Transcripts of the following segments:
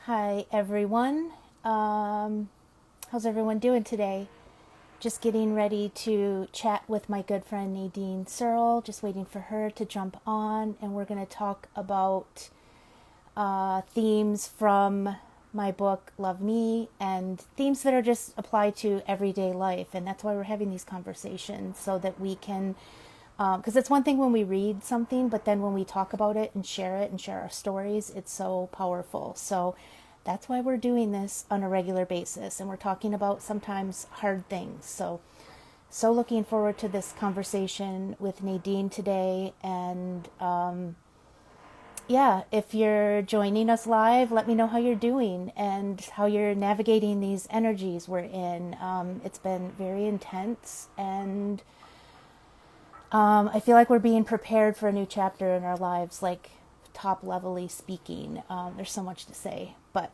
Hi, everyone. How's everyone doing today? Just getting ready to chat with my good friend Nadine Searle, just waiting for her to jump on, and we're going to talk about themes from my book, Love Me, and themes that are just applied to everyday life. And that's why we're having these conversations, so that we can, because it's one thing when we read something, but then when we talk about it and share our stories, it's so powerful. So that's why we're doing this on a regular basis, and we're talking about sometimes hard things. So looking forward to this conversation with Nadine today. And yeah, if you're joining us live, let me know how you're doing and how you're navigating these energies we're in. It's been very intense, and I feel like we're being prepared for a new chapter in our lives, like top levelly speaking. There's so much to say, but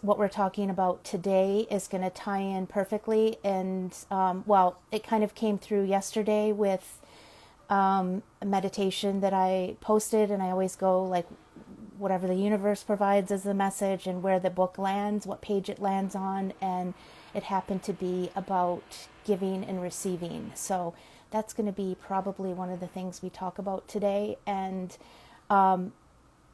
what we're talking about today is going to tie in perfectly. And well, it kind of came through yesterday with a meditation that I posted, and I always go like whatever the universe provides as the message and where the book lands, what page it lands on, and it happened to be about giving and receiving. So that's going to be probably one of the things we talk about today. And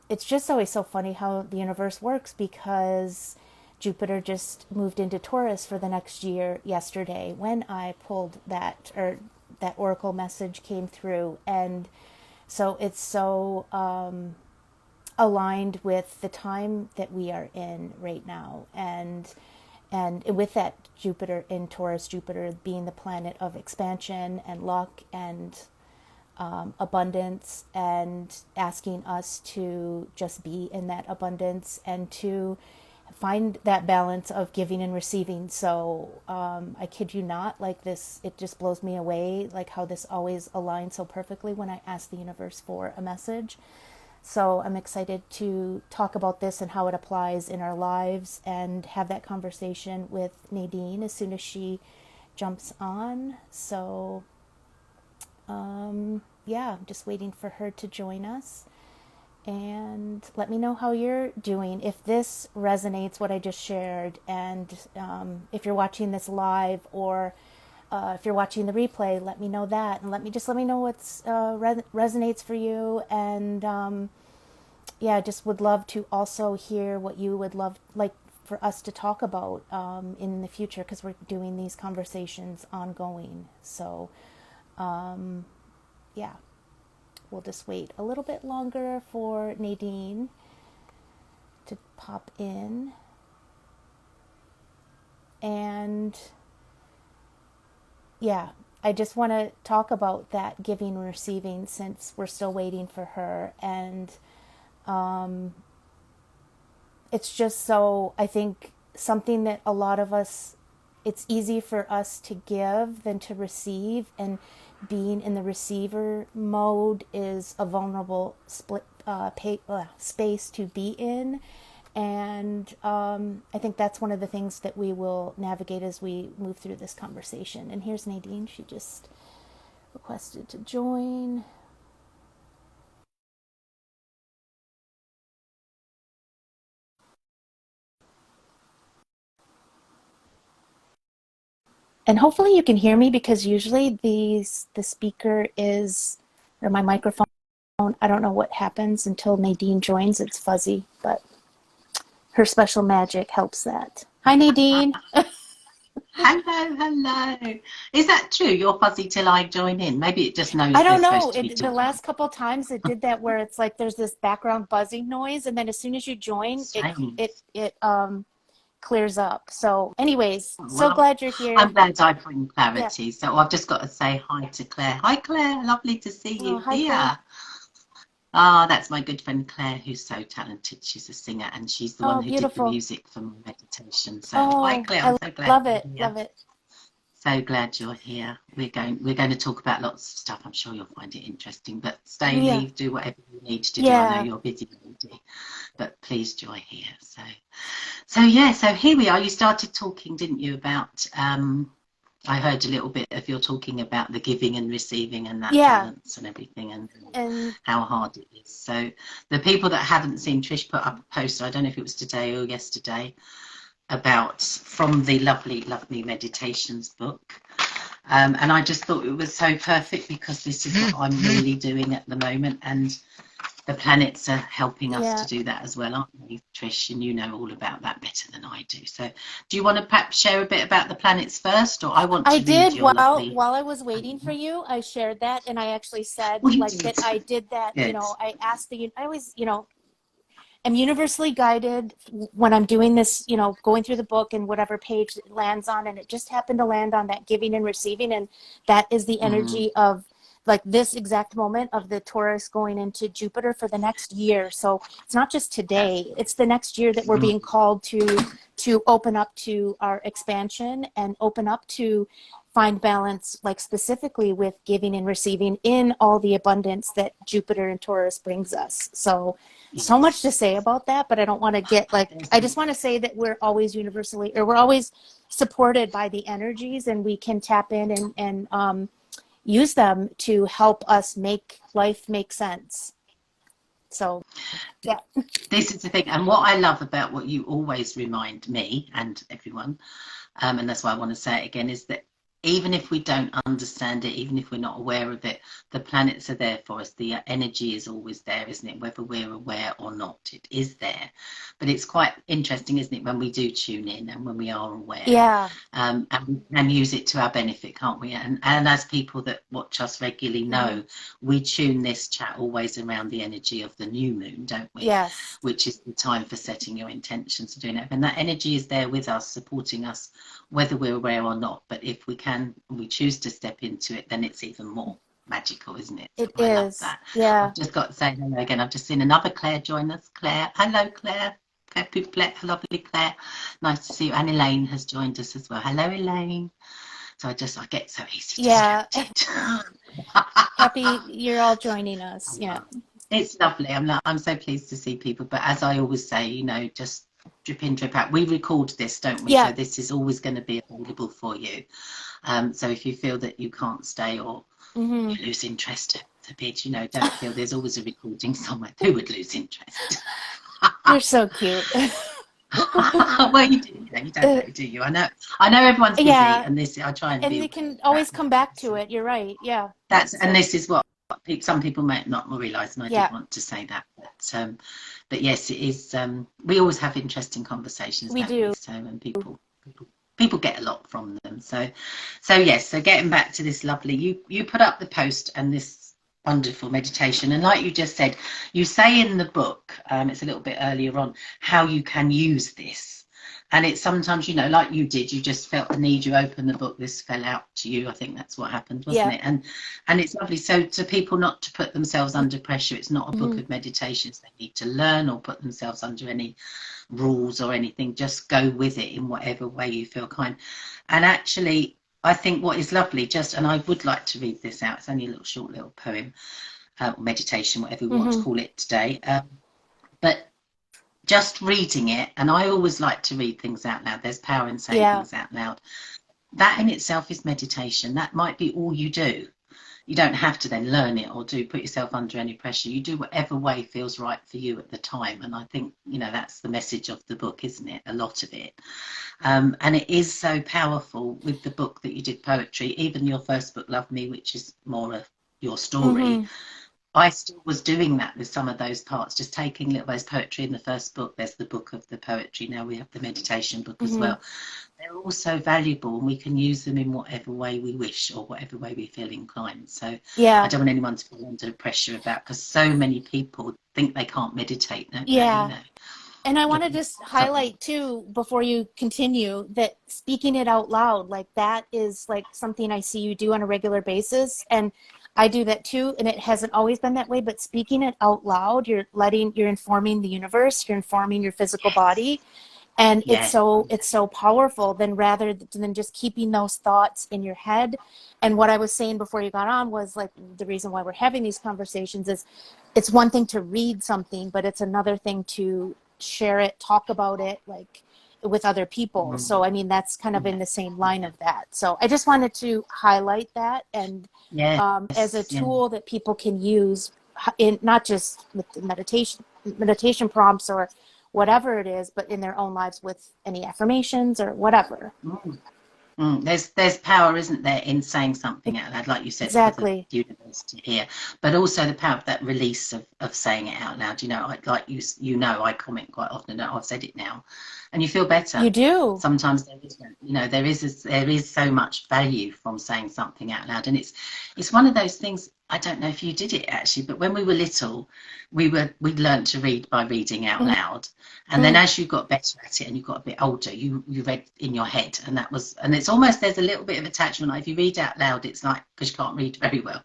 it's just always so funny how the universe works, because Jupiter just moved into Taurus for the next year yesterday when I pulled that, or that oracle message came through. And so it's so aligned with the time that we are in right now. And with that Jupiter in Taurus, Jupiter being the planet of expansion and luck and abundance, and asking us to just be in that abundance and to find that balance of giving and receiving. So I kid you not, like this, it just blows me away, like how this always aligns so perfectly when I ask the universe for a message. So I'm excited to talk about this and how it applies in our lives, and have that conversation with Nadine as soon as she jumps on. So yeah, I'm just waiting for her to join us. And let me know how you're doing, if this resonates, what I just shared. And if you're watching this live, or if you're watching the replay, let me know that, and let me know what's resonates for you. And yeah, I just would love to also hear what you would love, like, for us to talk about in the future, because we're doing these conversations ongoing. So yeah, we'll just wait a little bit longer for Nadine to pop in. And yeah, I just want to talk about that giving and receiving, since we're still waiting for her. And it's just so, I think, something that a lot of us, it's easy for us to give than to receive. And being in the receiver mode is a vulnerable space to be in. And I think that's one of the things that we will navigate as we move through this conversation. And here's Nadine. She just requested to join. And hopefully you can hear me, because usually the speaker is, or my microphone, I don't know what happens until Nadine joins. It's fuzzy, but her special magic helps that. Hi, Nadine. Hello, hello. Is that true? You're fuzzy till I join in. Maybe it just I knows we're don't know. supposed to be The talking. last couple of times it did that, where it's like there's this background buzzing noise, and then as soon as you join, Strange. it clears up. So, anyways, so Well, glad you're I'm here. glad I bring Yeah. clarity. So I've just got to say hi to Claire. Hi, Claire. Lovely to see Oh, you hi, Claire. here. Ah, that's my good friend Claire, who's so talented. She's a singer, and she's the one Oh, who did the beautiful. music for my meditation. So hi, Oh, Claire. I'm I so glad love it. you're here. Love it. So glad you're here. We're going to talk about lots of stuff. I'm sure you'll find it interesting. But stay, Yeah. leave, do whatever you need to do. I know Yeah. you're busy, lady, but please join here. So yeah. So here we are. You started talking, didn't you, about I heard a little bit of you're talking about the giving and receiving and that Yeah. balance and everything, And how hard it is. So the people that haven't seen, Trish put up a post, I don't know if it was today or yesterday, about from the lovely ME Meditations book. And I just thought it was so perfect because this is what I'm really doing at the moment. And the planets are helping us to do that as well, aren't they, Trish? And you know all about that better than I do. So do you want to perhaps share a bit about the planets first, or I want I to read did your lovely... while I was waiting for you, I shared that, and I actually said Well, you like did. that I did that, you Good. know, I asked I always, am universally guided when I'm doing this, going through the book and whatever page it lands on, and it just happened to land on that giving and receiving, and that is the energy of like this exact moment of the Taurus going into Jupiter for the next year. So it's not just today, it's the next year that we're being called to open up to our expansion and open up to find balance, like specifically with giving and receiving in all the abundance that Jupiter and Taurus brings us. So much to say about that, but I don't want to get like, I just want to say that we're always universally, or we're always supported by the energies, and we can tap in and use them to help us make life make sense. So, yeah. This is the thing, and what I love about what you always remind me and everyone, and that's why I want to say it again, is that even if we don't understand it, even if we're not aware of it, the planets are there for us. The energy is always there, isn't it? Whether we're aware or not, it is there. But it's quite interesting, isn't it, when we do tune in and when we are aware, Yeah. and use it to our benefit, can't we? And as people that watch us regularly know, we tune this chat always around the energy of the new moon, don't we? Yes. Which is the time for setting your intentions and doing it. And that energy is there with us, supporting us, whether we're aware or not. But if we choose to step into it, then it's even more magical, isn't it? So It I love is. that. Yeah. I've just got to say hello again. I've just seen another Claire join us. Claire, hello, Claire. Claire, lovely Claire. Nice to see you. And Elaine has joined us as well. Hello, Elaine. So I get so easily distracted. Happy you're all joining us. Yeah. It's lovely. I'm so pleased to see people. But as I always say, just drip in, drip out. We record this, don't we? Yeah. So this is always going to be available for you. So if you feel that you can't stay or you lose interest a bit, don't feel there's always a recording somewhere. Who would lose interest? You're so cute. Well, you do. You don't know, do you? I know everyone's busy, Yeah. and I try and And be they aware can of always that. come back to it. You're right. Yeah. And this is what some people might not realise, and I did want to say that. But yes, it is. We always have interesting conversations, We don't do. we? So, and people get a lot from them. So yes. So getting back to this lovely, you put up the post and this wonderful meditation, and like you just said, you say in the book, it's a little bit earlier on, how you can use this. And it's sometimes, like you did, you just felt the need, you opened the book, this fell out to you. I think that's what happened, wasn't it? And it's lovely. So to people not to put themselves under pressure, it's not a book of meditations they need to learn or put themselves under any rules or anything. Just go with it in whatever way you feel kind. And actually, I think what is lovely, and I would like to read this out. It's only a short little poem, or meditation, whatever we want to call it today. But just reading it, and I always like to read things out loud. There's power in saying things out loud. That in itself is meditation. That might be all you do. You don't have to then learn it or put yourself under any pressure. You do whatever way feels right for you at the time. And I think, that's the message of the book, isn't it? A lot of it. And it is so powerful with the book that you did poetry, even your first book, Love Me, which is more of your story. I still was doing that with some of those parts, just taking little those poetry in the first book. There's the book of the poetry. Now we have the meditation book as well. They're all so valuable, and we can use them in whatever way we wish or whatever way we feel inclined. So I don't want anyone to feel under pressure because so many people think they can't meditate, don't they? And I want to just highlight too, before you continue, that speaking it out loud, like that is like something I see you do on a regular basis. And I do that too. And it hasn't always been that way, but speaking it out loud, you're informing the universe, you're informing your physical body. And it's so powerful rather than just keeping those thoughts in your head. And what I was saying before you got on was like, the reason why we're having these conversations is it's one thing to read something, but it's another thing to share it, talk about it, like with other people. So, I mean, that's kind of in the same line of that. So I just wanted to highlight that, and as a tool that people can use in, not just with the meditation prompts or whatever it is, but in their own lives with any affirmations or whatever. There's power, isn't there, in saying something out loud, like you said, exactly, for the universe to hear, but also the power of that release of saying it out loud. You know, like you know, I comment quite often that I've said it now, and you feel better. You do. Sometimes there is, you know, there is so much value from saying something out loud, and it's one of those things. I don't know if you did it actually, but when we were little, we learned to read by reading out loud, and then as you got better at it and you got a bit older, you read in your head, and it's almost, there's a little bit of attachment. Like if you read out loud, it's like, because you can't read very well,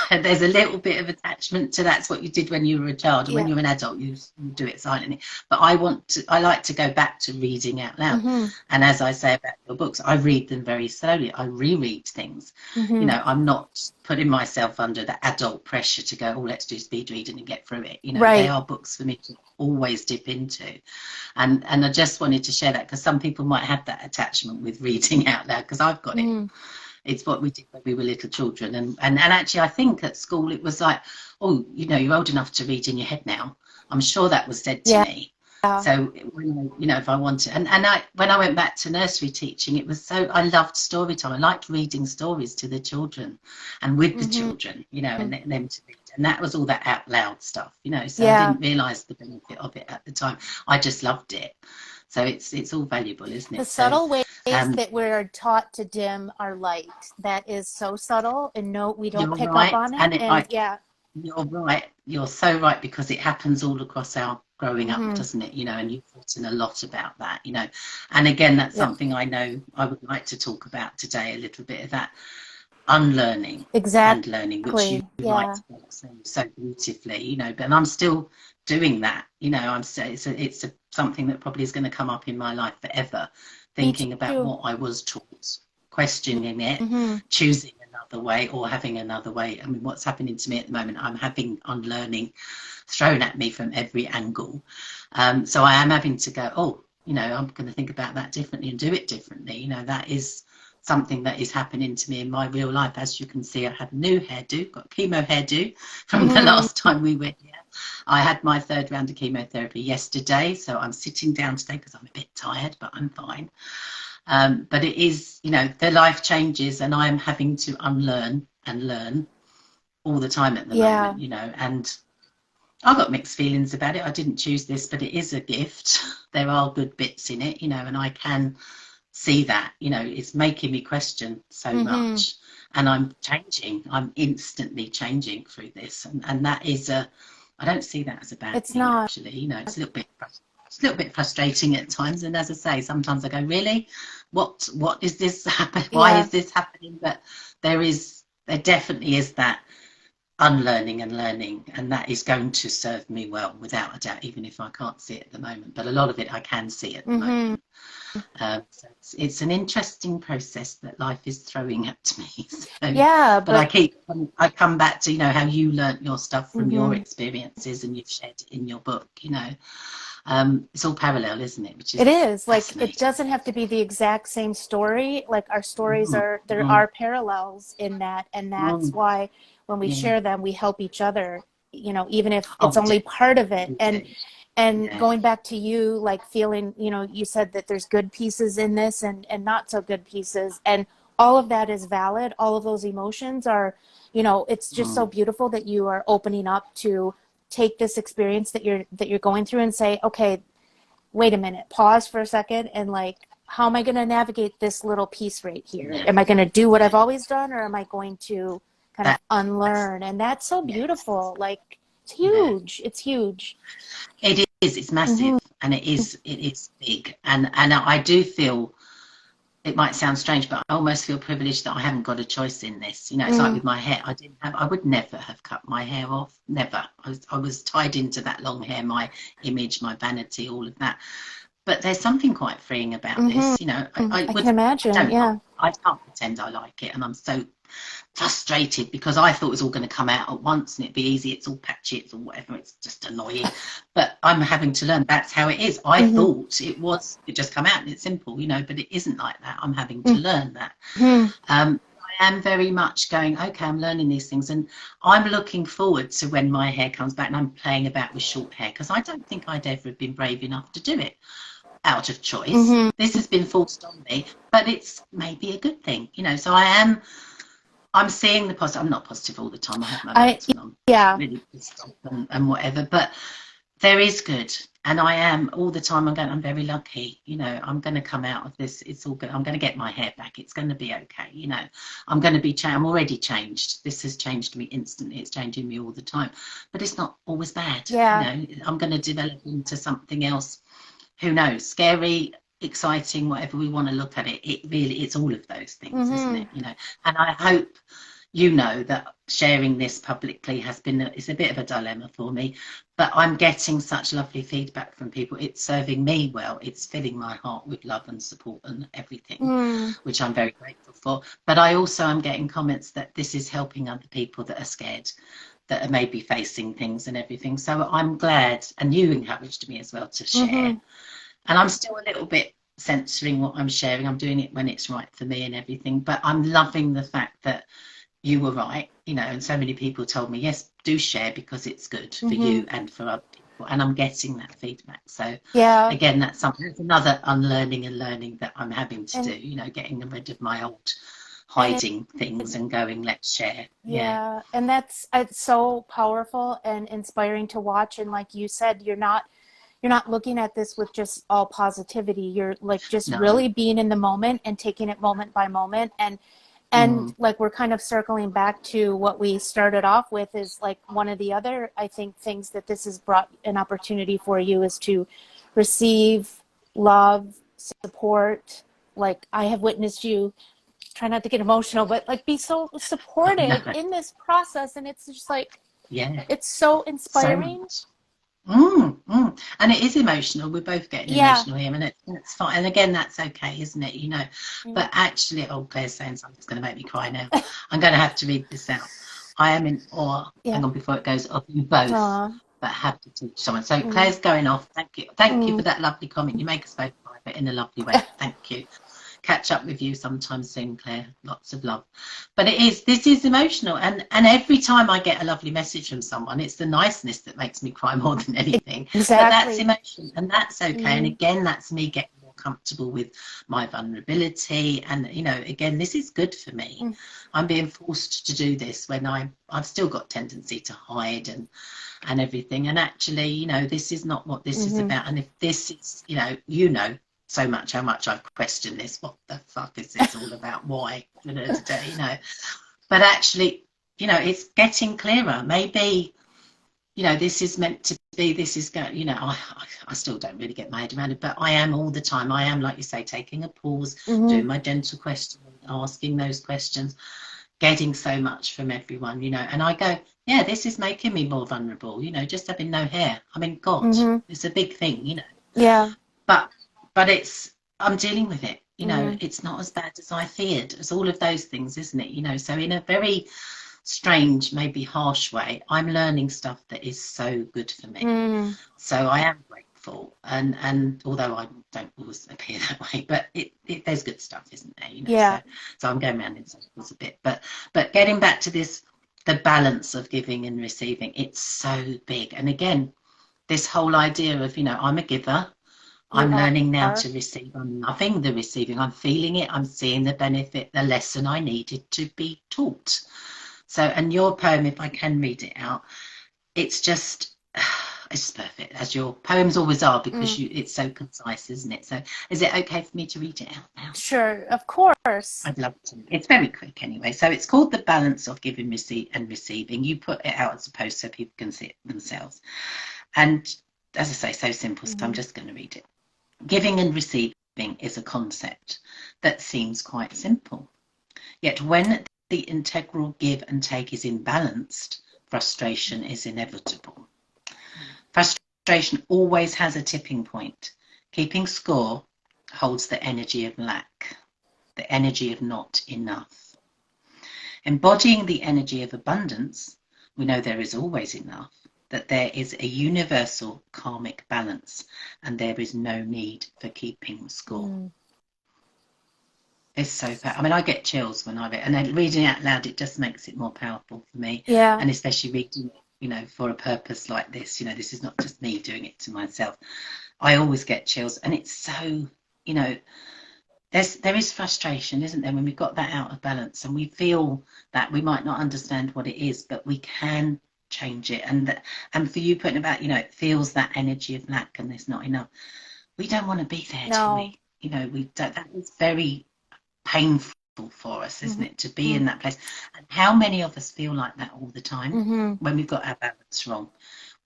and there's a little bit of attachment to that's what you did when you were a child, and when you're an adult, you do it silently. But I like to go back to reading out loud, and as I say about your books, I read them very slowly. I reread things. You know, I'm not putting myself under the adult pressure to go, oh, let's do speed reading and get through it. You know, they are books for me to always dip into, and I just wanted to share that, because some people might have that attachment with reading out loud, because I've got it. It's what we did when we were little children, and actually I think at school it was like, oh, you know, you're old enough to read in your head now. I'm sure that was said to me. So when you know, if I wanted, and when I went back to nursery teaching, it was so, I loved story time. I liked reading stories to the children and with the children, you know, and them to read, and that was all that out loud stuff, you know. So I didn't realise the benefit of it at the time. I just loved it. So it's all valuable, isn't it? The subtle ways that we're taught to dim our light, that is so subtle, and no, we don't pick up on it. And you're right. You're so right, because it happens all across our growing up, doesn't it? You know, and you've written a lot about that, you know. And again, that's something I know I would like to talk about today, a little bit of that unlearning and learning, which you write about so beautifully, you know. But I'm still doing that, you know. It's something that probably is going to come up in my life forever, thinking about what I was taught, questioning it, choosing another way or having another way. I mean, what's happening to me at the moment, I'm having unlearning thrown at me from every angle. So I am having to go, oh, you know, I'm going to think about that differently and do it differently. You know, that is something that is happening to me in my real life. As you can see, I had a new hairdo, got chemo hairdo from the last time we were here. I had my 3rd round of chemotherapy yesterday, so I'm sitting down today because I'm a bit tired, but I'm fine. But it is, you know, the life changes, and I'm having to unlearn and learn all the time at the moment, you know, and I've got mixed feelings about it. I didn't choose this, but it is a gift. There are good bits in it, you know, and I can see that, you know, it's making me question so much, and I'm changing. I'm instantly changing through this, and that is I don't see that as a bad thing, actually. You know, it's a little bit frustrating at times, and as I say, sometimes I go, really, what is this happening? Why is this happening? But there definitely is that unlearning and learning, and that is going to serve me well, without a doubt, even if I can't see it at the moment. But a lot of it I can see at the moment. So it's an interesting process that life is throwing at me. So, but I come back to, you know, how you learnt your stuff from your experiences, and you've shared it in your book, you know. It's all parallel, isn't it? Which is, it is, like, it doesn't have to be the exact same story. Like, our stories there are parallels in that, and that's why when we share them, we help each other, you know, even if it's only part of it. And going back to you, like, feeling, you know, you said that there's good pieces in this and not so good pieces, and all of that is valid. All of those emotions are, you know, it's just so beautiful that you are opening up to take this experience that you're going through and say, okay, wait a minute, pause for a second, and, like, how am I going to navigate this little piece right here? Am I going to do what I've always done, or am I going to kind of unlearn? And that's so beautiful. Like, it's huge. It's huge. It is. It's massive, and it is big. And I do feel, it might sound strange, but I almost feel privileged that I haven't got a choice in this. You know, it's like with my hair. I would never have cut my hair off. Never. I was tied into that long hair, my image, my vanity, all of that. But there's something quite freeing about this. You know, I can imagine. I can't pretend I like it, and I'm so frustrated because I thought it was all going to come out at once and it'd be easy. It's all patchy, it's all whatever. It's just annoying. But I'm having to learn that's how it is. I thought it just come out and it's simple, you know, but it isn't like that. I'm having to learn that. I am very much going, okay, I'm learning these things, and I'm looking forward to when my hair comes back and I'm playing about with short hair, because I don't think I'd ever have been brave enough to do it out of choice. This has been forced on me, but it's maybe a good thing, you know. So I'm seeing the positive. I'm not positive all the time. I have my moments when I'm really pissed off and whatever, but there is good. And I am all the time. I'm very lucky, you know. I'm going to come out of this. It's all good. I'm going to get my hair back. It's going to be okay, you know. I'm going to be I'm already changed. This has changed me instantly. It's changing me all the time, but it's not always bad. You know, I'm going to develop into something else. Who knows? Scary, exciting, whatever we want to look at it. It's all of those things, isn't it? You know. And I hope you know that sharing this publicly it's a bit of a dilemma for me, but I'm getting such lovely feedback from people. It's serving me well. It's filling my heart with love and support and everything, which I'm very grateful for. But I also am getting comments that this is helping other people that are scared, that are maybe facing things and everything. So I'm glad, and you encouraged me as well to share. And I'm still a little bit censoring what I'm sharing. I'm doing it when it's right for me and everything, but I'm loving the fact that you were right, you know, and so many people told me, yes, do share because it's good for you and for other people. And I'm getting that feedback. So again, that's another unlearning and learning that I'm having to do, you know, getting rid of my old hiding things and going, let's share. And it's so powerful and inspiring to watch. And like you said, you're not looking at this with just all positivity. You're like just really being in the moment and taking it moment by moment. And like we're kind of circling back to what we started off with, is like one of the other, I think, things that this has brought an opportunity for you is to receive love, support. Like I have witnessed you, try not to get emotional, but like be so supported in this process. And it's just like, it's so inspiring. And it is emotional. We're both getting emotional here, and it's fine. And again, that's okay, isn't it? You know, but actually, Claire's saying something's going to make me cry now. I'm going to have to read this out. I am in awe. Hang on, before it goes, of you both, but have to teach someone. So Claire's going off. Thank you for that lovely comment. You make us both cry, but in a lovely way. Thank you. Catch up with you sometime soon, Claire. Lots of love. But this is emotional, and every time I get a lovely message from someone, it's the niceness that makes me cry more than anything. But that's emotion, and that's okay. And again, that's me getting more comfortable with my vulnerability. And you know, again, this is good for me. I'm being forced to do this when I've still got tendency to hide and everything. And actually, you know, this is not what this is about. And if this is, you know so much how much I've questioned this. What the fuck is this all about? Why? You know, but actually, you know, it's getting clearer. Maybe, you know, this is meant to be. This is going. You know, I still don't really get my head around it, but I am all the time. I am, like you say, taking a pause, doing my gentle questioning, asking those questions, getting so much from everyone. You know, and I go, yeah, this is making me more vulnerable. You know, just having no hair. I mean, God, it's a big thing. You know. But I'm dealing with it, you know. It's not as bad as I feared. It's all of those things, isn't it? You know, so in a very strange, maybe harsh way, I'm learning stuff that is so good for me. So I am grateful, and although I don't always appear that way, but there's good stuff, isn't there? You know, so I'm going around in circles a bit. But getting back to this, the balance of giving and receiving, it's so big. And again, this whole idea of, you know, I'm a giver. I'm learning now to receive. I'm loving the receiving. I'm feeling it. I'm seeing the benefit, the lesson I needed to be taught. So, and your poem, if I can read it out, it's just perfect, as your poems always are, because it's so concise, isn't it? So is it okay for me to read it out now? Sure, of course. I'd love to. It's very quick anyway. So it's called The Balance of Giving and Receiving. You put it out as a post so people can see it themselves. And as I say, so simple, so I'm just going to read it. Giving and receiving is a concept that seems quite simple. Yet when the integral give and take is imbalanced, frustration is inevitable. Frustration always has a tipping point. Keeping score holds the energy of lack, the energy of not enough. Embodying the energy of abundance, we know there is always enough, that there is a universal karmic balance, and there is no need for keeping score. It's so I mean, I get chills when I read, and then reading out loud, it just makes it more powerful for me. Yeah. And especially reading it, for a purpose like this, this is not just me doing it to myself. I always get chills, and it's so, there is frustration, isn't there, when we've got that out of balance, and we feel that we might not understand what it is, but we can change it. And for you putting about, it feels that energy of lack and there's not enough. We don't want to be there, do we? We don't. That is very painful for us, isn't it, to be in that place? And how many of us feel like that all the time when we've got our balance wrong?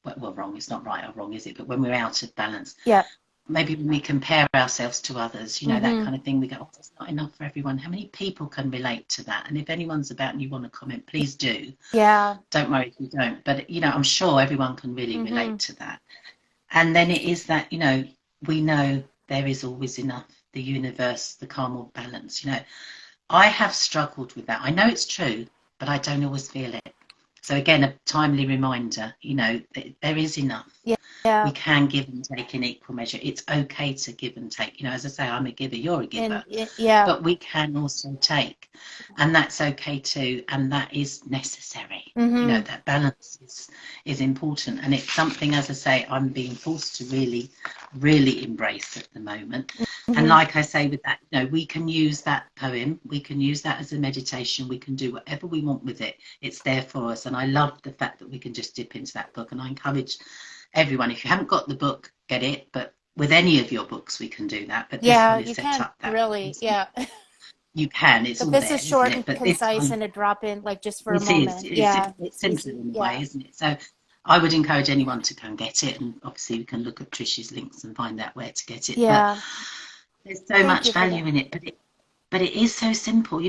Well, wrong is not right or wrong, is it? But when we're out of balance, maybe when we compare ourselves to others, that kind of thing, we go, oh, it's not enough for everyone. How many people can relate to that? And if anyone's about and you want to comment, please do. Yeah. Don't worry if you don't. But, I'm sure everyone can really relate to that. And then it is that, we know there is always enough, the universe, the karmic balance. I have struggled with that. I know it's true, but I don't always feel it. So again, a timely reminder, there is enough. Yeah. We can give and take in equal measure. It's okay to give and take. As I say, I'm a giver, you're a giver. But we can also take. And that's okay too. And that is necessary. That balance is important. And it's something, as I say, I'm being forced to really, really embrace at the moment. And like I say with that, we can use that poem. We can use that as a meditation. We can do whatever we want with it. It's there for us. And I love the fact that we can just dip into that book. And I encourage everyone, if you haven't got the book, get it. But with any of your books, we can do that. But this one is set up that really, way. You can. It's but all this there, is short isn't it? and But concise and a drop in, like just for a moment. It's simple in a way, isn't it? So I would encourage anyone to go and get it. And obviously we can look at Trish's links and find out where to get it. Yeah. But there's so much value in it. But it is so simple.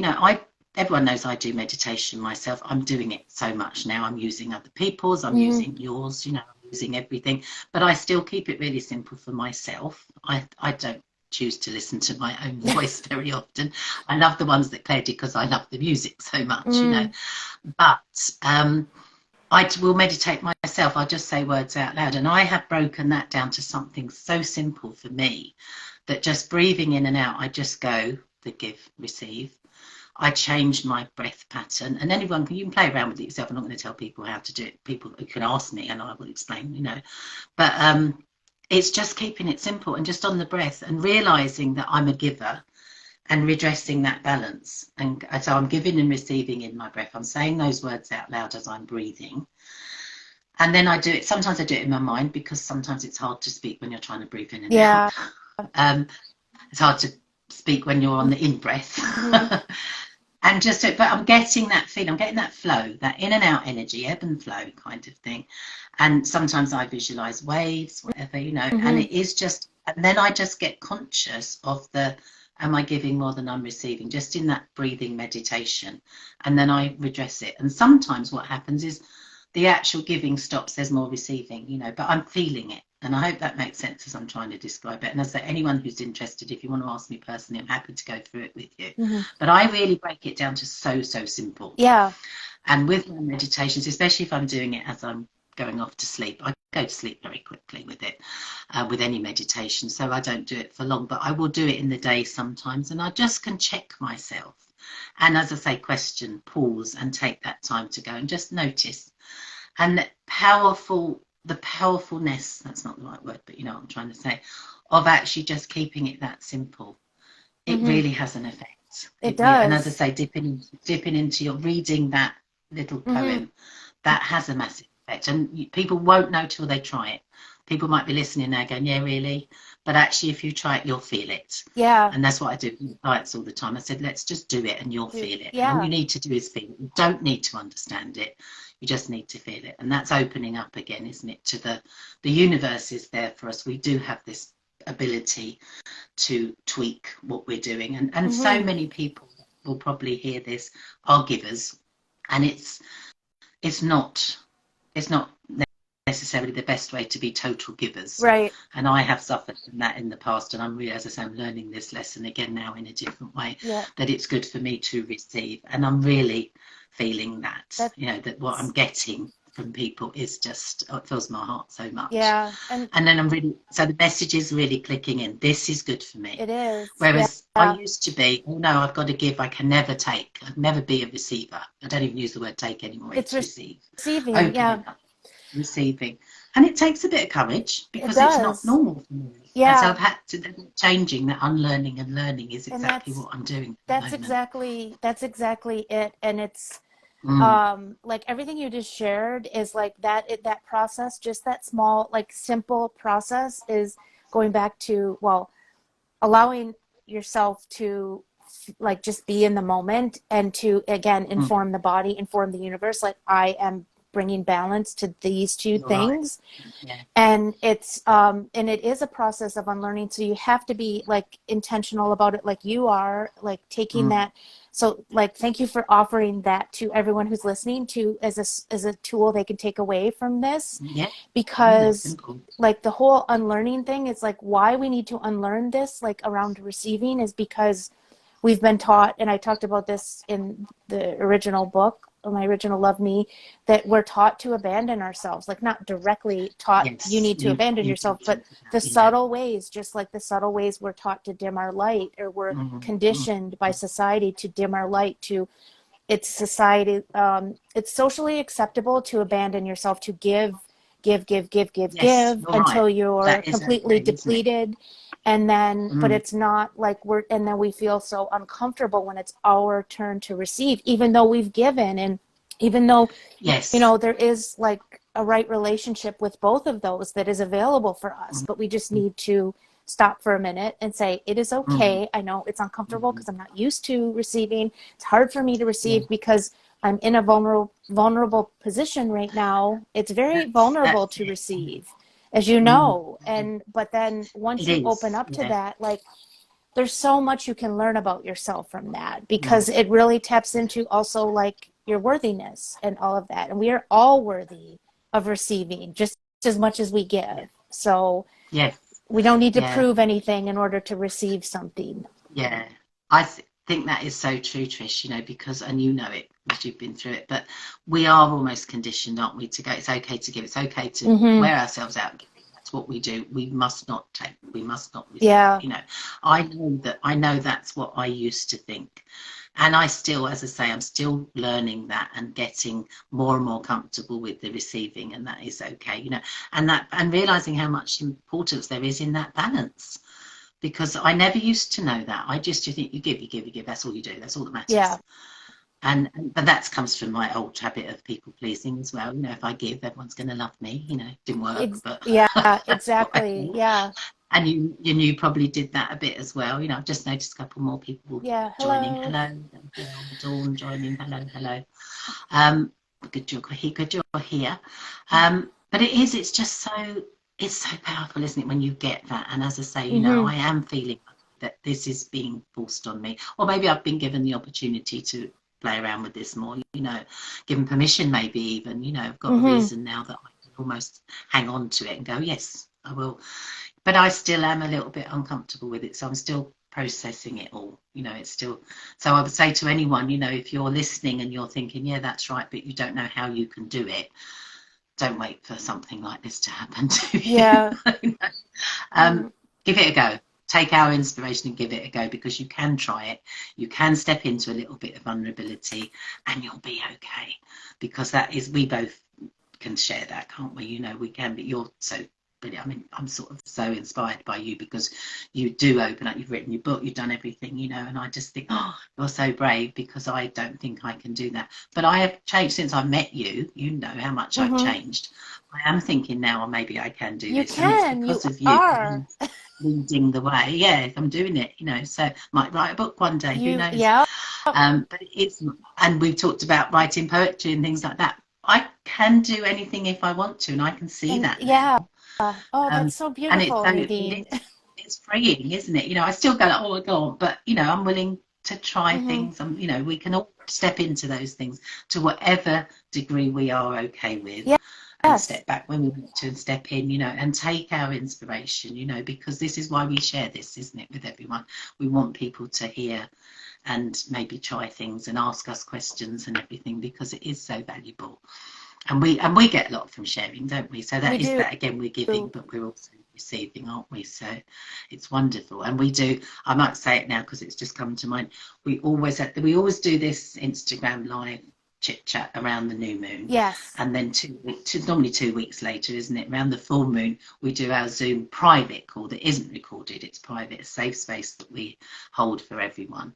Everyone knows I do meditation myself. I'm doing it so much now. I'm using other people's, I'm using yours, I'm using everything. But I still keep it really simple for myself. I don't choose to listen to my own voice very often. I love the ones that Claire did because I love the music so much, But I will meditate myself. I'll just say words out loud. And I have broken that down to something so simple for me that just breathing in and out, I just go, the give, receive. I change my breath pattern, and you can play around with it yourself. I'm not going to tell people how to do it. People can ask me and I will explain, But it's just keeping it simple and just on the breath and realizing that I'm a giver and redressing that balance. And so I'm giving and receiving in my breath. I'm saying those words out loud as I'm breathing. And then I do it. Sometimes I do it in my mind because sometimes it's hard to speak when you're trying to breathe in and out. It's hard to speak when you're on the in-breath. And but I'm getting that feeling, I'm getting that flow, that in and out energy, ebb and flow kind of thing. And sometimes I visualize waves, whatever, and it is just, and then I just get conscious of am I giving more than I'm receiving, just in that breathing meditation. And then I redress it. And sometimes what happens is the actual giving stops, there's more receiving, but I'm feeling it. And I hope that makes sense as I'm trying to describe it. And as I say, anyone who's interested, if you want to ask me personally, I'm happy to go through it with you. But I really break it down to so simple. Yeah. And with my meditations, especially if I'm doing it as I'm going off to sleep, I go to sleep very quickly with it, with any meditation. So I don't do it for long, but I will do it in the day sometimes. And I just can check myself. And as I say, question, pause, and take that time to go and just notice. And the powerfulness, that's not the right word, but what I'm trying to say, of actually just keeping it that simple. It really has an effect. It does. And as I say, dipping into your reading that little poem, that has a massive effect. And people won't know till they try it. People might be listening now going, yeah, really? But actually, if you try it, you'll feel it. Yeah. And that's what I do with clients all the time. I said, let's just do it and you'll feel it. Yeah. And all you need to do is feel it. You don't need to understand it. You just need to feel it. And that's opening up again, isn't it? To the universe is there for us. We do have this ability to tweak what we're doing. And so many people will probably hear this are givers. And it's not necessarily the best way to be total givers. Right. And I have suffered from that in the past, and I'm really, as I say, I'm learning this lesson again now in a different way, Yeah. that it's good for me to receive. And I'm really feeling that, That's, you know, that what I'm getting from people is just, oh, it fills my heart so much. yeah. And then I'm really, so the message is really clicking in. This is good for me. It is. Whereas Yeah. I used to be, oh no, I've got to give. I can never take. I'd never be a receiver. I don't even use the word take anymore. It's receive. Receiving. Opening Yeah. up, receiving. And it takes a bit of courage, It because it's not does. normal for me. Yeah. And so I've had to, changing that, unlearning and learning is exactly what I'm doing at the moment. That's exactly it. And it's, like everything you just shared is like that, that process, just that small, like simple process is going back to, well, allowing yourself to like just be in the moment and to again inform the body, inform the universe, like I am bringing balance to these two You're right. things. Yeah. And it's and it is a process of unlearning, so you have to be like intentional about it, like you are, like taking that. So like, thank you for offering that to everyone who's listening, to as a tool they can take away from this. Yeah. Because like the whole unlearning thing is like, why we need to unlearn this, like around receiving, is because we've been taught, and I talked about this in the original book, my original Love Me, that we're taught to abandon ourselves, like not directly taught, Yes, you need to abandon yourself, but the subtle ways, just like the subtle ways we're taught to dim our light, or we're conditioned by society to dim our light, to, it's society, it's socially acceptable to abandon yourself, to give until you're completely depleted. And then, but it's not like and then we feel so uncomfortable when it's our turn to receive, even though we've given. And even though, you know, there is like a right relationship with both of those that is available for us, but we just need to stop for a minute and say, it is okay. I know it's uncomfortable because I'm not used to receiving. It's hard for me to receive because I'm in a vulnerable position right now. It's very vulnerable to receive, as you know. And but then once you open up to that, like there's so much you can learn about yourself from that, because it really taps into also like your worthiness and all of that. And we are all worthy of receiving just as much as we give. So we don't need to prove anything in order to receive something. Yeah, I think that is so true, Trish, you know, because, and you know it because you've been through it, but we are almost conditioned, aren't we, to go, it's okay to give, it's okay to wear ourselves out. That's what we do. We must not take, we must not receive, you know. I know that's what I used to think. And I still, as I say, I'm still learning that and getting more and more comfortable with the receiving, and that is okay, you know, and realizing how much importance there is in that balance. Because I never used to know that. I just think you give. That's all you do. That's all that matters. Yeah. But that comes from my old habit of people pleasing as well. You know, if I give, everyone's going to love me. You know, it didn't work, but yeah, exactly. Yeah. And you probably did that a bit as well. You know, I've just noticed a couple more people joining. Hello, Dawn joining. Hello. Good you're here. But it's just so. It's so powerful, isn't it, when you get that? And as I say, you know, I am feeling that this is being forced on me. Or maybe I've been given the opportunity to play around with this more, you know, given permission maybe even, you know, I've got a reason now that I can almost hang on to it and go, yes, I will. But I still am a little bit uncomfortable with it. So I'm still processing it all, you know, it's still. So I would say to anyone, you know, if you're listening and you're thinking, yeah, that's right, but you don't know how you can do it, don't wait for something like this to happen to you. Yeah. Give it a go. Take our inspiration and give it a go, because you can try it. You can step into a little bit of vulnerability and you'll be okay. Because that is, we both can share that, can't we? You know, we can, but you're so brilliant. I mean, I'm sort of so inspired by you, because you do open up, you've written your book, you've done everything, you know, and I just think, oh, you're so brave, because I don't think I can do that. But I have changed since I met you. You know how much I've changed. I am thinking now, or maybe I can do this. And it's because you are leading the way. Yeah, I'm doing it, you know, so might write a book one day, who knows. Yeah. But it's, and we've talked about writing poetry and things like that. I can do anything if I want to, and I can see that now. Oh, that's so beautiful, Nadine. It's freeing, isn't it? You know, I still go like, oh my God, but you know, I'm willing to try things. You know, we can all step into those things to whatever degree we are okay with. and step back when we want to and step in, you know, and take our inspiration, you know, because this is why we share this, isn't it, with everyone. We want people to hear and maybe try things and ask us questions and everything, because it is so valuable. And we get a lot from sharing, don't we? So that is that, again, we're giving, but we're also receiving, aren't we? So it's wonderful. And we do, I might say it now because it's just come to mind, we always do this Instagram live chit chat around the new moon. Yes. And then normally 2 weeks later, isn't it, around the full moon, we do our Zoom private call that isn't recorded. It's private, a safe space that we hold for everyone.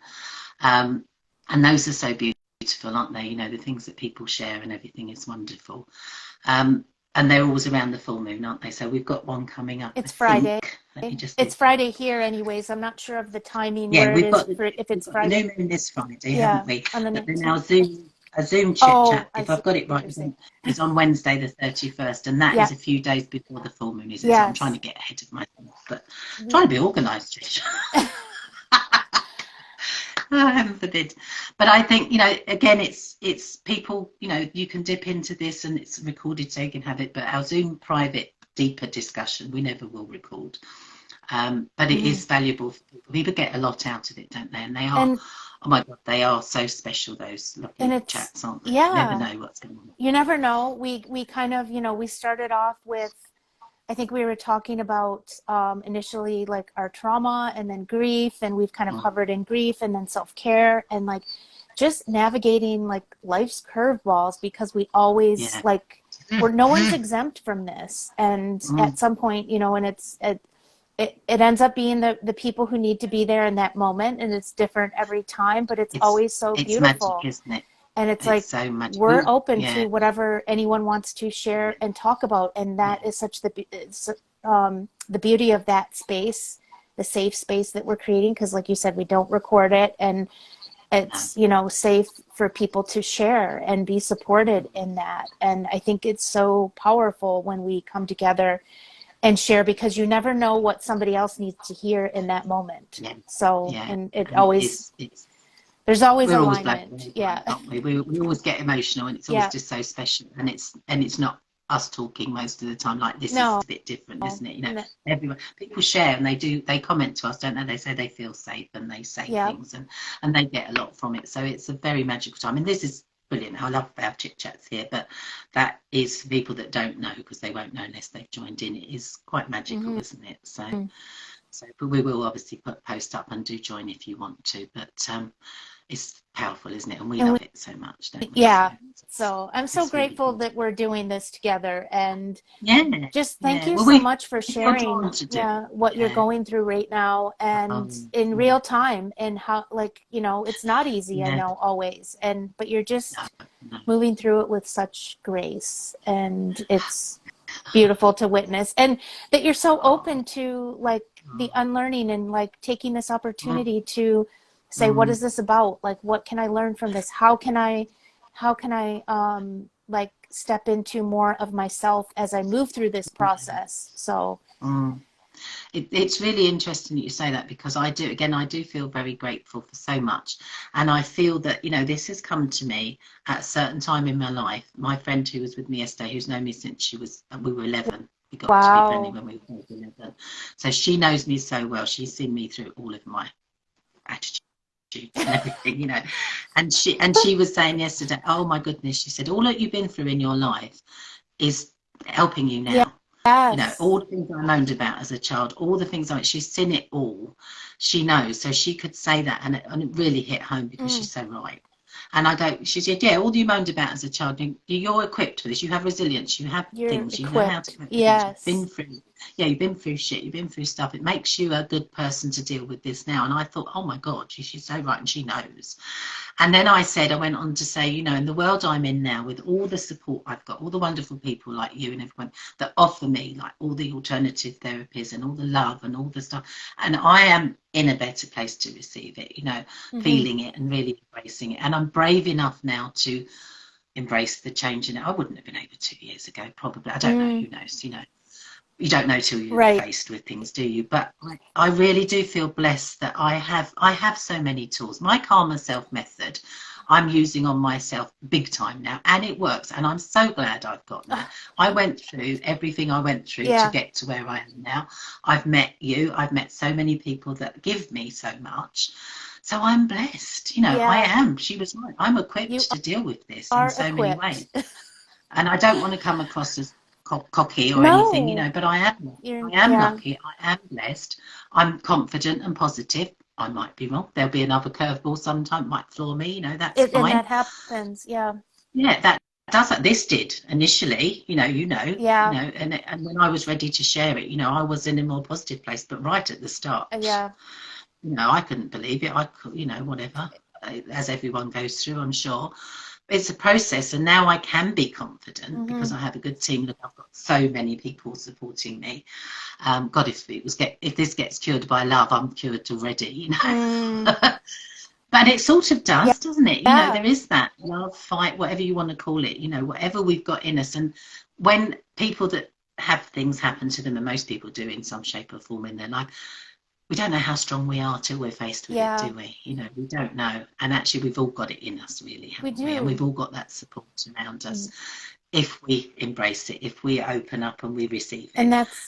And those are so beautiful, aren't they? You know, the things that people share and everything is wonderful. And they're always around the full moon, aren't they? So we've got one coming up. It's Friday. It's Friday here anyways. I'm not sure of the timing where it is, if it's Friday. The new moon this Friday, haven't we? But then our Zoom chit chat, if I've got it right, is on Wednesday the 31st, and that is a few days before the full moon, is it? So I'm trying to get ahead of myself, but I'm trying to be organised, Trish. Oh, heaven forbid. But I think, you know, again, it's people, you know, you can dip into this and it's recorded so you can have it, but our Zoom private deeper discussion we never will record, but it is valuable for people. People get a lot out of it, don't they? And they are, oh my God, they are so special, those lovely chats, aren't they? You never know what's going on. You never know. We kind of, you know, we started off with, I think we were talking about initially like our trauma and then grief, and we've kind of hovered in grief and then self-care and like just navigating like life's curveballs, because we always like, no one's exempt from this. And at some point, you know, and it ends up being the people who need to be there in that moment, and it's different every time, but it's always so beautiful. Magic, isn't it? And it's like, so we're open to whatever anyone wants to share and talk about. And that is such the beauty of that space, the safe space that we're creating. Because like you said, we don't record it, and it's, you know, safe for people to share and be supported in that. And I think it's so powerful when we come together and share, because you never know what somebody else needs to hear in that moment. So, and it always... There's always alignment, aren't we? We always get emotional, and it's always just so special. And it's not us talking most of the time. Like this is a bit different, isn't it? You know, everyone, people share, and they comment to us, don't they? They say they feel safe, and they say things, and they get a lot from it. So it's a very magical time. And this is brilliant. I love our chit chats here, but that is for people that don't know, because they won't know unless they've joined in. It is quite magical, isn't it? So, but we will obviously post up, and do join if you want to. But it's powerful, isn't it? And we love it so much, don't we? So I'm so grateful that we're doing this together, and just thank you so much for sharing what you're going through right now, and in real time, and how, like, you know, it's not easy, I know, always, but you're just moving through it with such grace, and it's beautiful to witness, and that you're so open to like the unlearning, and like taking this opportunity to say, what is this about? Like, what can I learn from this? How can I like step into more of myself as I move through this process? So it's really interesting that you say that, because I do feel very grateful for so much. And I feel that, you know, this has come to me at a certain time in my life. My friend who was with me yesterday, who's known me since we were 11. We got to be friendly when we were 11. So she knows me so well. She's seen me through all of my attitudes and everything, you know. And she was saying yesterday, oh my goodness, she said, all that you've been through in your life is helping you now. You know, all the things I moaned about as a child, all the things she's seen it all. She knows, so she could say that, and it really hit home, because she's so right. And she said, all you moaned about as a child, you're equipped for this. You have resilience. You have things. You know how to cope with things. You've been through shit. You've been through stuff. It makes you a good person to deal with this now. And I thought, oh my God, she's so right, and she knows. And then I went on to say, you know, in the world I'm in now, with all the support I've got, all the wonderful people like you and everyone that offer me like all the alternative therapies and all the love and all the stuff, and I am in a better place to receive it, you know, feeling it and really embracing it. And I'm brave enough now to embrace the change in it. I wouldn't have been able 2 years ago, probably. I don't know, who knows, you know. You don't know till you're faced with things, do you? But I really do feel blessed that I have so many tools. My Calmer Self method, I'm using on myself big time now, and it works, and I'm so glad I've got that. I went through everything I went through to get to where I am now. I've met you, I've met so many people that give me so much, so I'm blessed. You know, I am. She was right. I'm equipped to deal with this in so many ways. And I don't want to come across as cocky or anything, you know, but I am lucky. I am blessed. I'm confident and positive. I might be wrong. There'll be another curveball sometime, might floor me, you know, that's fine. And that happens, yeah, that does. This did initially, you know, and when I was ready to share it, you know, I was in a more positive place, but right at the start, you know, I couldn't believe it. I could, you know, whatever, as everyone goes through, I'm sure. It's a process, and now I can be confident because I have a good team. Look, I've got so many people supporting me. God, if this gets cured by love, I'm cured already, you know. But it sort of does, doesn't it? You know, there is that love, fight, whatever you want to call it, you know, whatever we've got in us. And when people that have things happen to them, and most people do in some shape or form in their life, we don't know how strong we are till we're faced with it, do we? You know, we don't know. And actually, we've all got it in us, really, haven't we? And we've all got that support around us if we embrace it, if we open up and we receive it.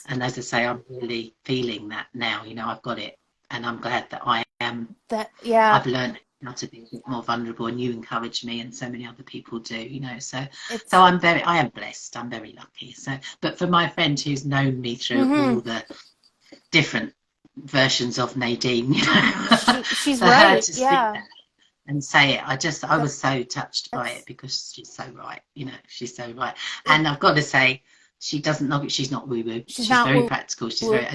And as I say, I'm really feeling that now. You know, I've got it, and I'm glad that I am. I've learned how to be a bit more vulnerable, and you encourage me, and so many other people do. You know, so I am blessed. I'm very lucky. So, but for my friend who's known me through all the different versions of Nadine, you know, she's for right, her to speak that and say it, I was so touched by it, because she's so right, you know, she's so right. And I've got to say, she doesn't know it. She's not woo-woo. She's very practical. She's very,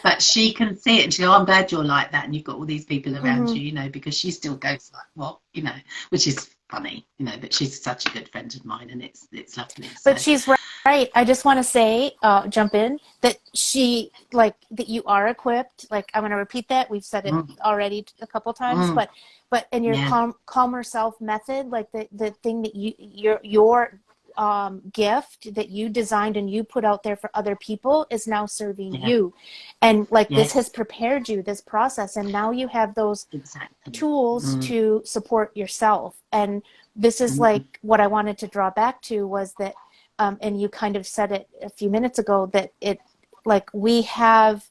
but she can see it, and she goes, oh, I'm glad you're like that, and you've got all these people around you, you know, because she still goes like, what, you know, which is funny, you know, but she's such a good friend of mine, and it's lovely. But she's right. I just want to say, jump in, that that you are equipped. Like, I'm going to repeat that. We've said it already a couple times, but in your calmer self method, like the thing that your gift that you designed and you put out there for other people is now serving you, and this has prepared you, this process, and now you have those tools to support yourself. And this is like what I wanted to draw back to was that, and you kind of said it a few minutes ago, that we have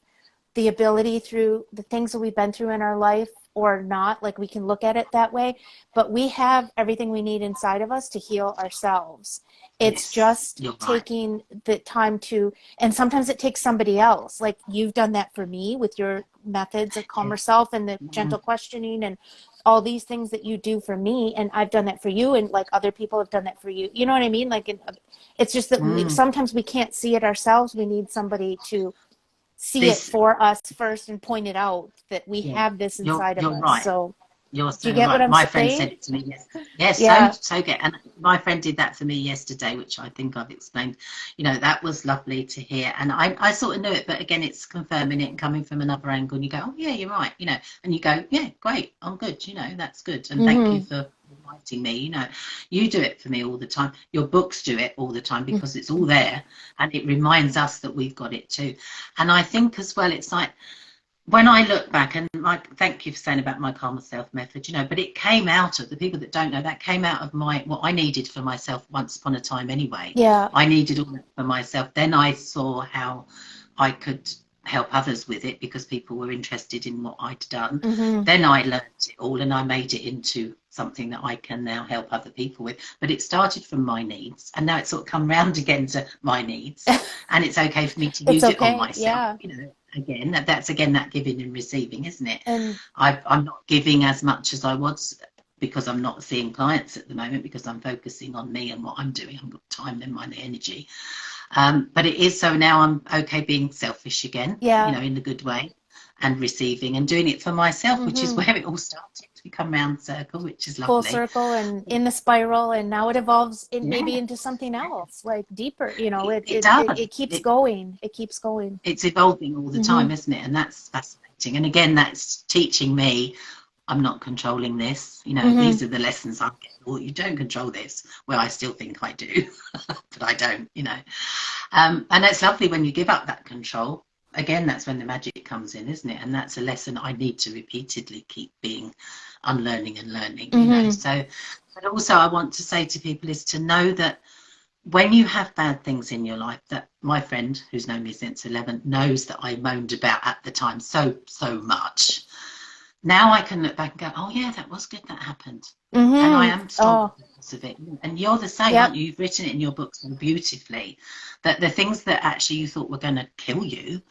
the ability through the things that we've been through in our life, or not, like we can look at it that way, but we have everything we need inside of us to heal ourselves. It's just taking the time to, and sometimes it takes somebody else. Like you've done that for me with your methods of calmer self and the gentle questioning and all these things that you do for me, and I've done that for you, and like other people have done that for you. You know what I mean? Like it's just that sometimes we can't see it ourselves. We need somebody to see it for us first and point it out that we have this inside of us. Right. So you're do you get what I'm my saying? friend said it to me yes. So good. And my friend did that for me yesterday, which I think I've explained. You know, that was lovely to hear, and I sort of knew it, but again, it's confirming it and coming from another angle, and you go, oh yeah, you're right, you know, and you go, yeah, great, I'm good, you know, that's good, and thank you for inviting me. You know, you do it for me all the time. Your books do it all the time, because it's all there, and it reminds us that we've got it too. And I think as well, it's like, when I look back, and thank you for saying about my calmer self method, you know, but it came out of, the people that don't know, that came out of what I needed for myself once upon a time anyway. I needed all that for myself. Then I saw how I could help others with it, because people were interested in what I'd done. Then I learned it all, and I made it into something that I can now help other people with. But it started from my needs, and now it's sort of come round again to my needs, and it's okay for me to use it on myself, you know. Again, that's that giving and receiving, isn't it? And I'm not giving as much as I was, because I'm not seeing clients at the moment, because I'm focusing on me and what I'm doing. I've got time and my energy. But it is, so now I'm okay being selfish again, you know, in the good way, and receiving and doing it for myself, which is where it all started. We come round circle, which is lovely. Full circle and in the spiral, and now it evolves maybe into something else, like deeper, you know, it keeps going. It keeps going. It's evolving all the time, isn't it? And that's fascinating. And again, that's teaching me I'm not controlling this. You know, these are the lessons I'm getting. Well, you don't control this. Well, I still think I do, but I don't, you know. And it's lovely when you give up that control again, that's when the magic comes in, isn't it? And that's a lesson I need to repeatedly keep being unlearning and learning, you know. So, but also I want to say to people is to know that when you have bad things in your life, that my friend who's known me since 11 knows that I moaned about at the time so much. Now I can look back and go, oh yeah, that was good, that happened. And I am stronger because of it. And you're the same, aren't you? You've written it in your books so beautifully that the things that actually you thought were going to kill you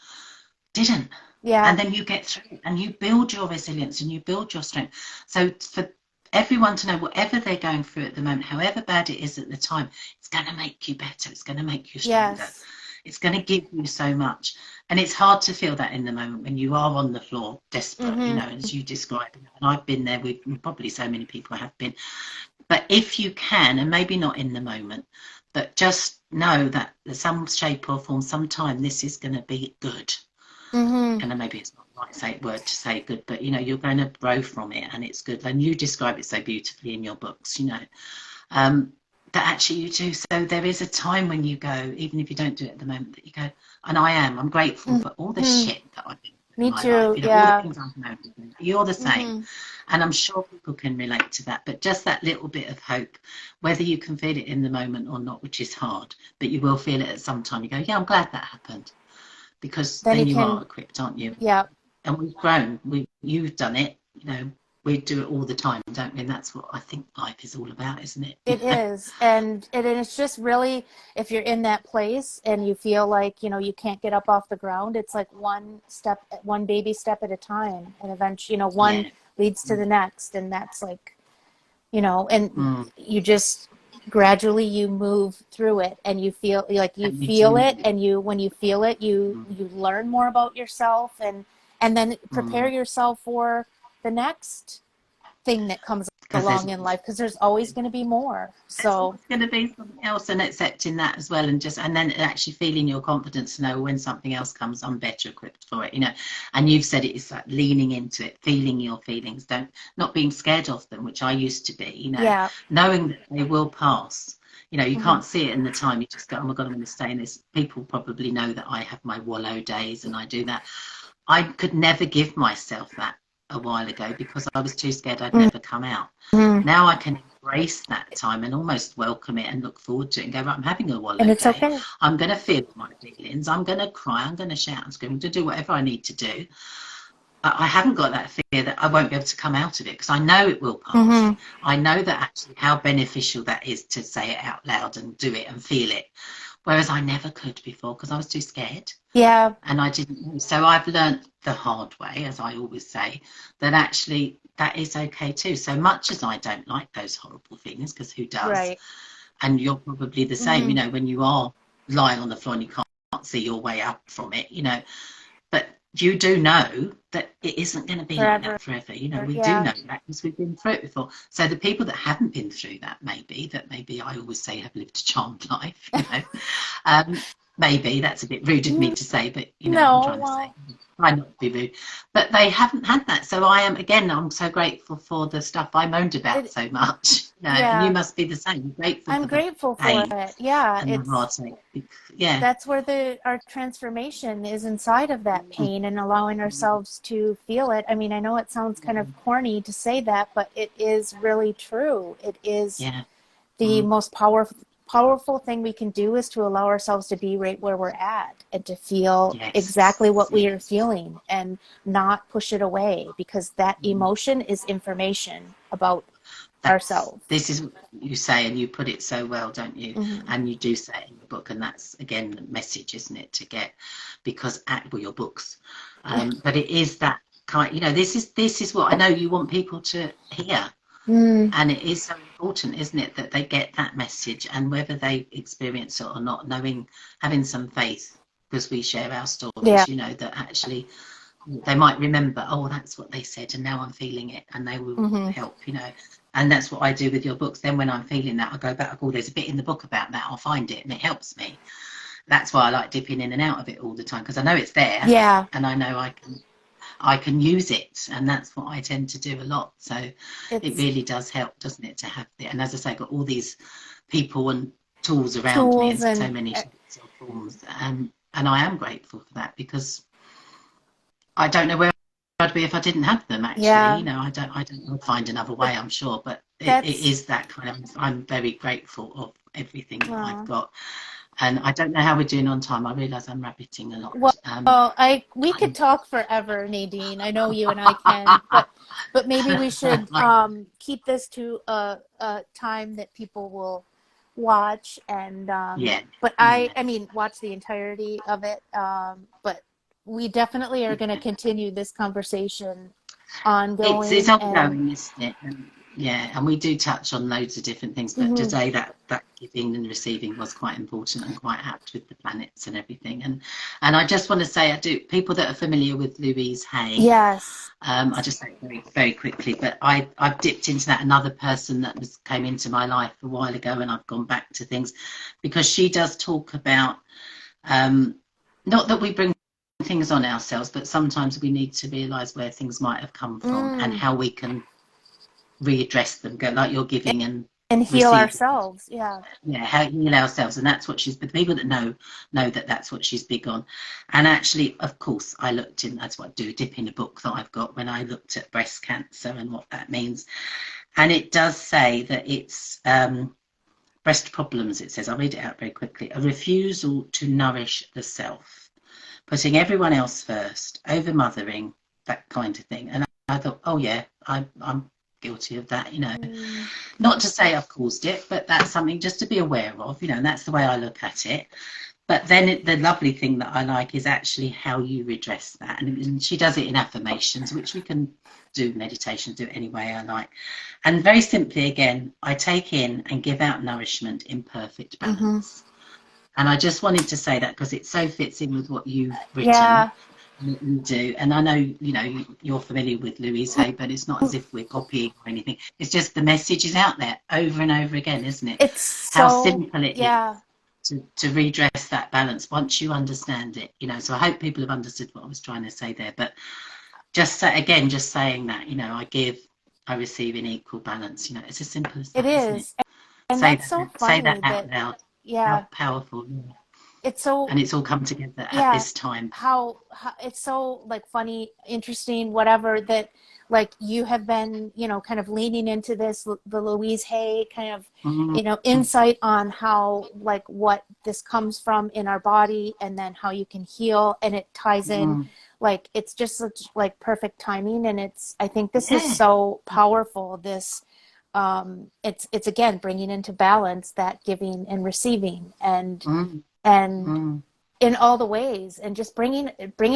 didn't. Yeah. And then you get through it and you build your resilience and you build your strength. So for everyone to know, whatever they're going through at the moment, however bad it is at the time, it's going to make you better. It's going to make you stronger. Yes. It's going to give you so much. And it's hard to feel that in the moment when you are on the floor, desperate, you know, as you describe it. And I've been there with probably so many people have been. But if you can, and maybe not in the moment, but just know that in some shape or form, sometime this is going to be good. And then maybe it's not the right word to say good, but you know, you're going to grow from it and it's good. And you describe it so beautifully in your books, you know, that actually you do. So there is a time when you go, even if you don't do it at the moment, that you go, and I'm grateful for all the shit that I've been through in my life, you know, all the things I've known. You're the same. And I'm sure people can relate to that, but just that little bit of hope, whether you can feel it in the moment or not, which is hard, but you will feel it at some time. You go, yeah, I'm glad that happened. Because then you are equipped, aren't you? Yeah. And we've grown. You've done it. You know, we do it all the time, don't we? And that's what I think life is all about, isn't it? It is. And it's just really, if you're in that place and you feel like, you know, you can't get up off the ground, it's like one baby step at a time. And eventually, you know, one leads to the next. And that's like, you know, and you just gradually you move through it and you feel like you feel it. And when you feel it, you learn more about yourself and then prepare yourself for the next thing that comes along in life, because there's always going to be more. So it's going to be something else, and accepting that as well, and then actually feeling your confidence to know when something else comes, I'm better equipped for it, you know. And you've said it's like leaning into it, feeling your feelings, not being scared of them, which I used to be, you know, knowing that they will pass. You know, you can't see it in the time. You just go, oh my God, I'm going to stay in this. People probably know that I have my wallow days and I do that. I could never give myself that a while ago because I was too scared I'd never come out. Now I can embrace that time and almost welcome it and look forward to it and go, right, I'm having a wallow and it's day. okay. I'm going to feel my feelings. I'm going to cry. I'm going to shout and scream, to do whatever I need to do. I haven't got that fear that I won't be able to come out of it because I know it will pass. I know that actually how beneficial that is to say it out loud and do it and feel it. Whereas I never could before because I was too scared. Yeah. And I didn't know. So I've learned the hard way, as I always say, that actually that is okay too. So much as I don't like those horrible feelings, because who does? Right. And you're probably the same, you know, when you are lying on the floor and you can't see your way up from it, you know. But you do know that it isn't going to be like that forever. You know, we do know that because we've been through it before. So the people that haven't been through that maybe I always say have lived a charmed life, you know. Maybe that's a bit rude of me to say, but you know what I'm trying to say. Try not to be rude. But they haven't had that. So I'm so grateful for the stuff I moaned about so much. You know, and you must be the same. I'm grateful for it. Yeah. And the heartache. Yeah. That's where our transformation is, inside of that pain and allowing ourselves to feel it. I mean, I know it sounds kind of corny to say that, but it is really true. It is the most powerful thing we can do, is to allow ourselves to be right where we're at and to feel exactly what we are feeling and not push it away, because that emotion is information about ourselves. This is what you say, and you put it so well, don't you? And you do say it in your book, and that's again the message, isn't it, to get, because your books, but it is that kind, you know, this is what I know you want people to hear. And it is so important, isn't it, that they get that message, and whether they experience it or not, having some faith, because we share our stories, you know, that actually they might remember, oh, that's what they said, and now I'm feeling it, and they will help, you know. And that's what I do with your books. Then when I'm feeling that, I go back, oh, there's a bit in the book about that, I'll find it, and it helps me. That's why I like dipping in and out of it all the time, because I know it's there, and I know I can use it, and that's what I tend to do a lot. So it really does help, doesn't it, to have it. And as I say, I've got all these people and tools around me in so many shapes or forms, and I am grateful for that, because I don't know where I'd be if I didn't have them, actually. Yeah, You know, I don't find another way, but I'm sure, but it that's is that kind of, I'm very grateful of everything that I've uh, got. And I don't know how we're doing on time. I realise I'm rabbiting a lot. well, we could I'm talk forever, Nadine. I know you and I can, but maybe we should like, keep this to a time that people will watch and yeah, but yeah, I mean watch the entirety of it. But we definitely are going to yeah. continue this conversation It's ongoing and ongoing, isn't it? And yeah, and we do touch on loads of different things, but mhm. today that giving and receiving was quite important and quite apt with the planets and everything. And I just want to say, I do, people that are familiar with Louise Hay, Yes. I just say very, very quickly, but I've dipped into that. Another person that came into my life a while ago, and I've gone back to things because she does talk about, not that we bring things on ourselves, but sometimes we need to realize where things might have come from and Mm. how we can readdress them, go like you're giving and And heal receiving. ourselves. Yeah. Yeah, how heal ourselves, and that's what she's. But the people that know that that's what she's big on. And actually, of course, I looked in. That's what I do. Dip in a book that I've got when I looked at breast cancer and what that means. And it does say that it's breast problems. It says, I'll read it out very quickly: a refusal to nourish the self, putting everyone else first, over mothering, that kind of thing. And I thought, oh yeah, I'm guilty of that, you know. Mm. Not to say I've caused it, but that's something just to be aware of, you know, and that's the way I look at it. But then the lovely thing that I like is actually how you redress that. And she does it in affirmations, which we can do meditation, do it any way I like. And very simply, again, I take in and give out nourishment in perfect Mhm. balance. And I just wanted to say that because it so fits in with what you've written Yeah. that you do. And I know, you know, you're familiar with Louise Hay, but it's not as if we're copying or anything. It's just the message is out there over and over again, isn't it? It's How so simple it is yeah. to redress that balance once you understand it, you know. So I hope people have understood what I was trying to say there. But just say, again, just saying that, you know, I give, I receive in equal balance. You know, it's as simple as It that, isn't it? is. And that's so Say that funny out that loud. How yeah, powerful. it's so And it's all come together at yeah, this time. how it's so like funny, interesting, whatever that like you have been, kind of leaning into this the Louise Hay kind of, Mm, insight on how like what this comes from in our body and then how you can heal and it ties in mm, like it's just such like perfect timing and it's I think this is yeah. so powerful this it's again bringing into balance that giving and receiving Mm, and mm, in all the ways and just bringing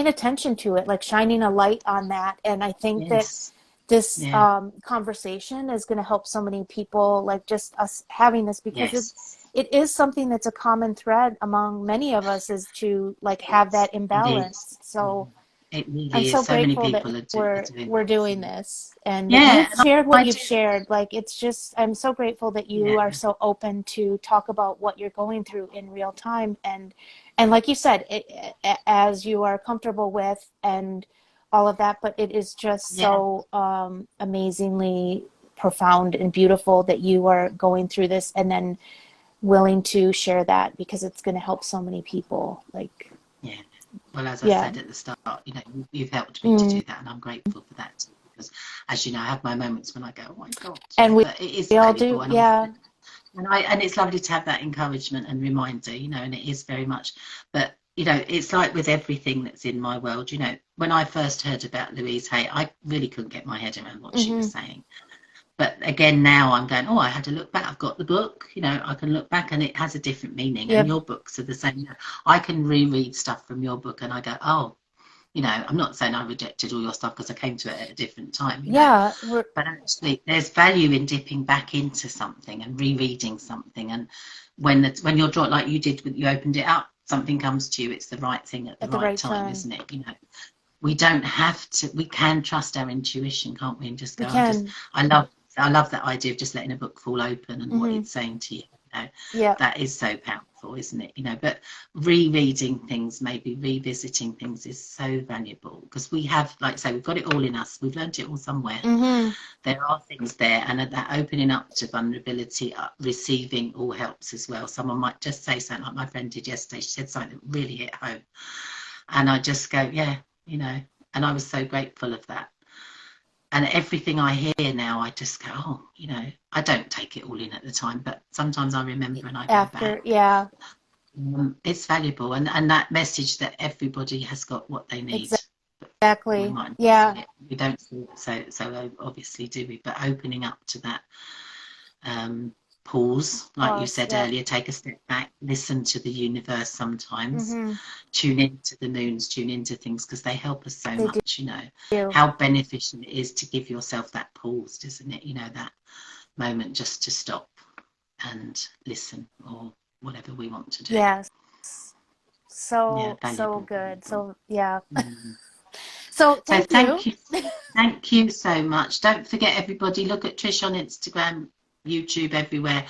attention to it, like shining a light on that. And I think that yes. this Yeah. conversation is going to help so many people, like just us having this, because Yes. it is something that's a common thread among many of us is to like have that It is. imbalance. So It I'm really so is. So many grateful that people are we're doing we're that. So. doing this and that Yeah, you've and shared what I you've do. shared. Like it's just I'm so grateful that you Yeah. are so open to talk about what you're going through in real time and like you said, as you are comfortable with and all of that. But it is just Yeah. so amazingly profound and beautiful that you are going through this and then willing to share that because it's going to help so many people. Like, Yeah. Well, as I yeah. said at the start, you know, you've helped me to Mm. do that, and I'm grateful for that too. Because, as you know, I have my moments when I go, "Oh my God," And we, but it is we all valuable, do. Yeah. and it's lovely to have that encouragement and reminder, you know, and it is very much. But you know, it's like with everything that's in my world. You know, when I first heard about Louise Hay, I really couldn't get my head around what she Mm-hmm. was saying. But again, now I'm going, oh, I had to look back. I've got the book, you know, I can look back and it has a different meaning. And Yep. your books are the same. I can reread stuff from your book and I go, oh, you know, I'm not saying I rejected all your stuff because I came to it at a different time, you know, Yeah. We're but actually there's value in dipping back into something and rereading something. And when you're drawn, like you did, when you opened it up, something comes to you, it's the right thing at the at the right right time, time. isn't it? You know, we don't have to, we can trust our intuition, can't we? And just We go, can. I love I love that idea of just letting a book fall open and what Mm-hmm. it's saying to you. You know, Yep. that is so powerful, isn't it? You know, but rereading things, maybe revisiting things is so valuable because we have, like I say, we've got it all in us. We've learned it all somewhere. Mm-hmm. There are things there, and that opening up to vulnerability, receiving all helps as well. Someone might just say something like my friend did yesterday. She said something that really hit home, and I just go, yeah, you know. And I was so grateful of that. And everything I hear now, I just go, oh, you know, I don't take it all in at the time, but sometimes I remember and I go After, back. yeah, It's valuable, and that message that everybody has got what they need. We exactly. might not Yeah. see it. We don't see it, so obviously do we? But opening up to that, pause, like you Pause. said Yeah. earlier, take a step back, listen to the universe sometimes, Mm-hmm. tune into the moons, tune into things, because they help us so They much, you know, do. how beneficial it is to give yourself that pause, isn't it? You know, that moment just to stop and listen, or whatever we want to do. Yes. Yeah, So valuable, good. valuable. So yeah. Mm. So So thank you. thank you so much. Don't forget, everybody, look at Trish on Instagram, YouTube, everywhere.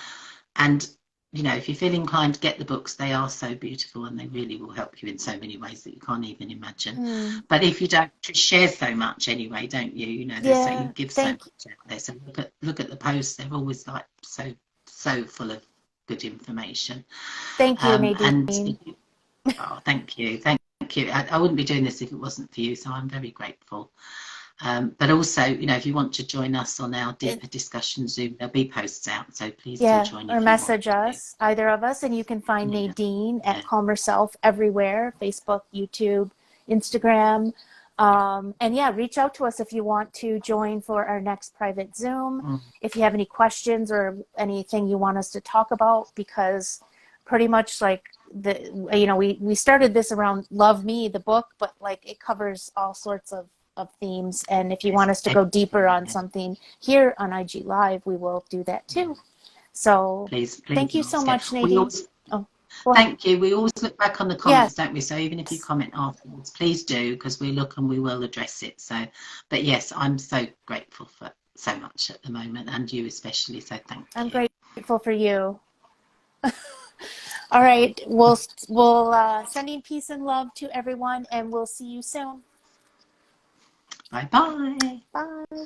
And, you know, if you feel inclined, get the books. They are so beautiful and they really will help you in so many ways that you can't even imagine. Mm, But if you don't, Trish shares so much anyway, don't you? You know, there's so, you yeah. give so Thank much out there. So look at the posts. They're always like so full of good information. Thank you, And Nadine. oh, thank you. Thank you. I wouldn't be doing this if it wasn't for you. So I'm very grateful. But also, you know, if you want to join us on our It, deeper discussion Zoom, there'll be posts out. So please do yeah. join Or if you want message to. us, either of us, and you can find Yeah, Nadine yeah. at Calm Herself everywhere: Facebook, YouTube, Instagram. And yeah, reach out to us if you want to join for our next private Zoom. Mm. If you have any questions or anything you want us to talk about, because pretty much like we started this around Love Me, the book, but like it covers all sorts of themes. And if you want us to go deeper on Yeah. something here on IG Live, we will do that too. So Please thank you so ask it. much, Nadine. Oh, go ahead. Thank you. We always look back on the Yes, comments, don't we? So even if you comment afterwards, please do, because we look and we will address it. So, but yes, I'm so grateful for so much at the moment, and you especially. So thank I'm you. grateful for you. All right, we'll sending peace and love to everyone, and we'll see you soon. Bye bye. Bye.